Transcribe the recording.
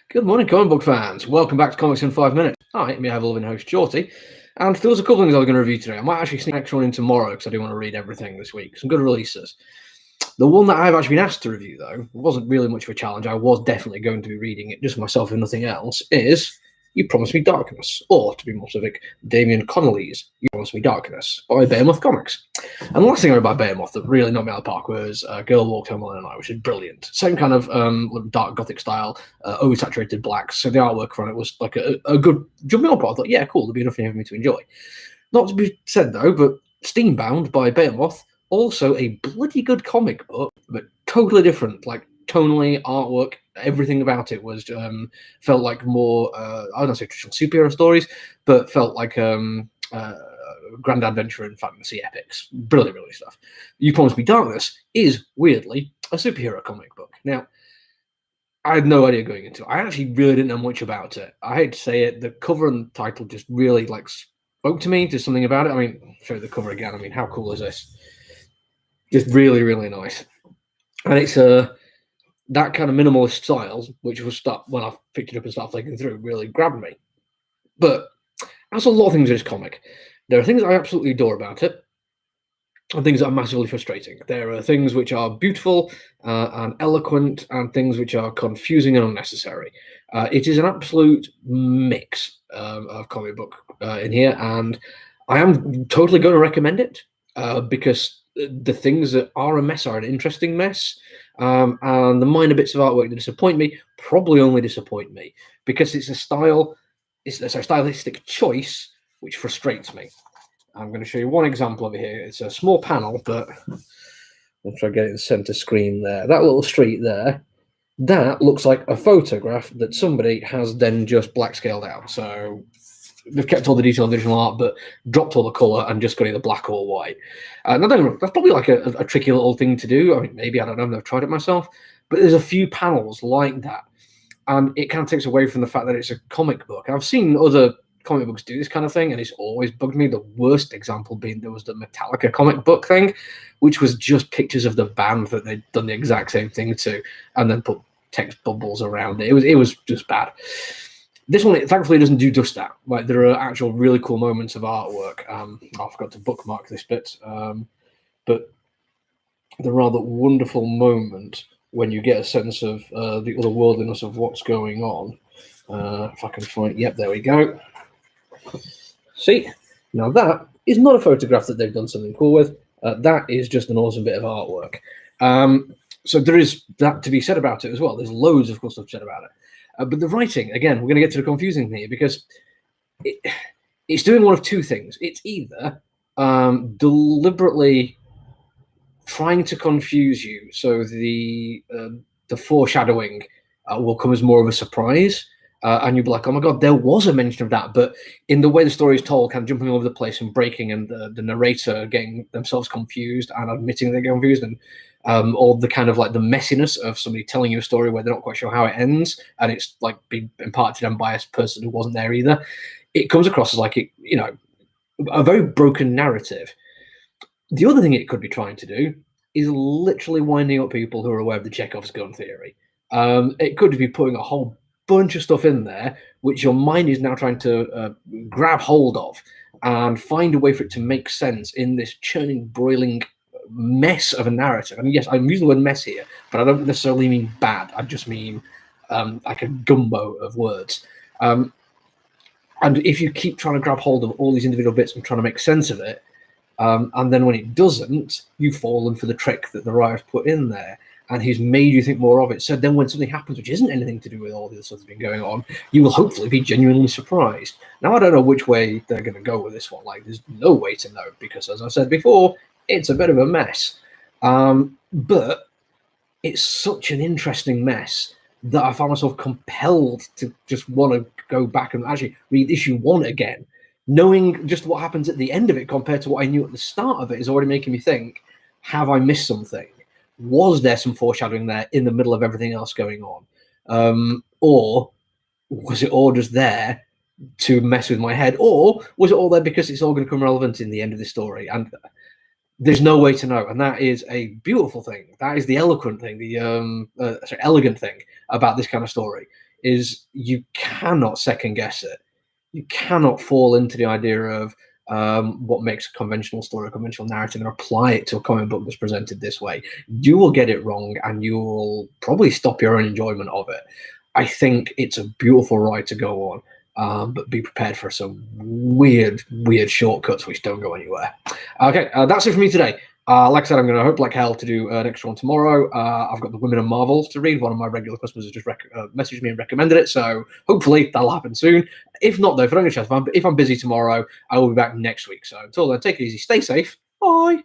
Good morning, comic book fans. Welcome back to Comics in 5 Minutes. Hi, me, I have a loving host, Shorty. And there was a couple of things I was going to review today. I might actually sneak an extra one in tomorrow because I do want to read everything this week. Some good releases. The one that I've actually been asked to review, though, wasn't really much of a challenge. I was definitely going to be reading it just for myself and nothing else, is You Promised Me Darkness, or, to be more specific, Damien Connolly's You Promised Me Darkness by Behemoth Comics. And the last thing I read by Behemoth that really knocked me out of the park was Girl Walked Home Alone at Night, which is brilliant. Same kind of dark gothic style, oversaturated blacks. So the artwork on it was like a good jumping on point. I thought, yeah, cool, there'll be enough here for me to enjoy. Not to be said, though, but Steambound by Behemoth, also a bloody good comic book, but totally different. Like, tonally, artwork, everything about it was felt like more, I don't know, say traditional superhero stories, but felt like grand adventure and fantasy epics. Brilliant, brilliant stuff. You Promised Me Darkness is, weirdly, a superhero comic book. Now, I had no idea going into it. I actually really didn't know much about it. I hate to say it, the cover and the title just really, like, spoke to me. There's something about it. I mean, I'll show you the cover again. I mean, how cool is this? Just really, really nice. And it's that kind of minimalist style, which was when I picked it up and started flicking through, really grabbed me. But as a lot of things in this comic, there are things I absolutely adore about it, and things that are massively frustrating. There are things which are beautiful and eloquent, and things which are confusing and unnecessary. It is an absolute mix of comic book in here, and I am totally going to recommend it because the things that are a mess are an interesting mess, and the minor bits of artwork that disappoint me probably only disappoint me because it's a stylistic choice which frustrates me. I'm going to show you one example over here. It's a small panel, but I'll try to get it in the center screen there. That little street there, that looks like a photograph that somebody has then just black scaled out. So they've kept all the detail in the original art, but dropped all the color and just got either black or white. Now, that's probably like a tricky little thing to do. I mean, maybe, I don't know, I've never tried it myself, but there's a few panels like that. And it kind of takes away from the fact that it's a comic book. I've seen other comic books do this kind of thing, and it's always bugged me. The worst example being there was the Metallica comic book thing, which was just pictures of the band that they'd done the exact same thing to, and then put text bubbles around it. It was just bad. This one, thankfully, doesn't do just that. Like, there are actual really cool moments of artwork. I forgot to bookmark this bit, but the rather wonderful moment when you get a sense of the otherworldliness of what's going on. If I can find, yep, there we go. See, now that is not a photograph that they've done something cool with. That is just an awesome bit of artwork. So there is that to be said about it as well. There's loads of cool stuff said about it. But the writing, again, we're going to get to the confusing thing here because it's doing one of two things. It's either deliberately trying to confuse you, so the foreshadowing will come as more of a surprise, and you'll be like, oh my god, there was a mention of that, but in the way the story is told, kind of jumping over the place and breaking, and the narrator getting themselves confused and admitting they're confused, and or the kind of like the messiness of somebody telling you a story where they're not quite sure how it ends, and it's like being imparted to them by a person who wasn't there either. It comes across as like a very broken narrative. The other thing it could be trying to do is literally winding up people who are aware of the Chekhov's gun theory. It could be putting a whole bunch of stuff in there which your mind is now trying to grab hold of and find a way for it to make sense in this churning, broiling mess of a narrative. And yes, I'm using the word mess here, but I don't necessarily mean bad. I just mean like a gumbo of words. And if you keep trying to grab hold of all these individual bits and trying to make sense of it, and then when it doesn't, you've fallen for the trick that the writer's put in there, and he's made you think more of it. So then when something happens which isn't anything to do with all the other stuff that's been going on, you will hopefully be genuinely surprised. Now, I don't know which way they're going to go with this one. Like, there's no way to know because, as I said before, it's a bit of a mess. But it's such an interesting mess that I found myself compelled to just want to go back and actually read issue 1 again. Knowing just what happens at the end of it compared to what I knew at the start of it is already making me think, have I missed something? Was there some foreshadowing there in the middle of everything else going on? Or was it all just there to mess with my head? Or was it all there because it's all going to come relevant in the end of the story? And there's no way to know. And that is a beautiful thing. That is the eloquent thing, the elegant thing about this kind of story. is you cannot second guess it. You cannot fall into the idea of what makes a conventional story, a conventional narrative, and apply it to a comic book that's presented this way. You will get it wrong, and you will probably stop your own enjoyment of it. I think it's a beautiful ride to go on, but be prepared for some weird shortcuts which don't go anywhere. Okay, that's it for me today. Like I said, I'm going to hope like hell to do an extra one tomorrow. I've got the Women of Marvel to read. One of my regular customers has just messaged me and recommended it, so hopefully that'll happen soon. If not, though, if I don't get a chance, if I'm busy tomorrow, I will be back next week. So until then, take it easy, stay safe, bye.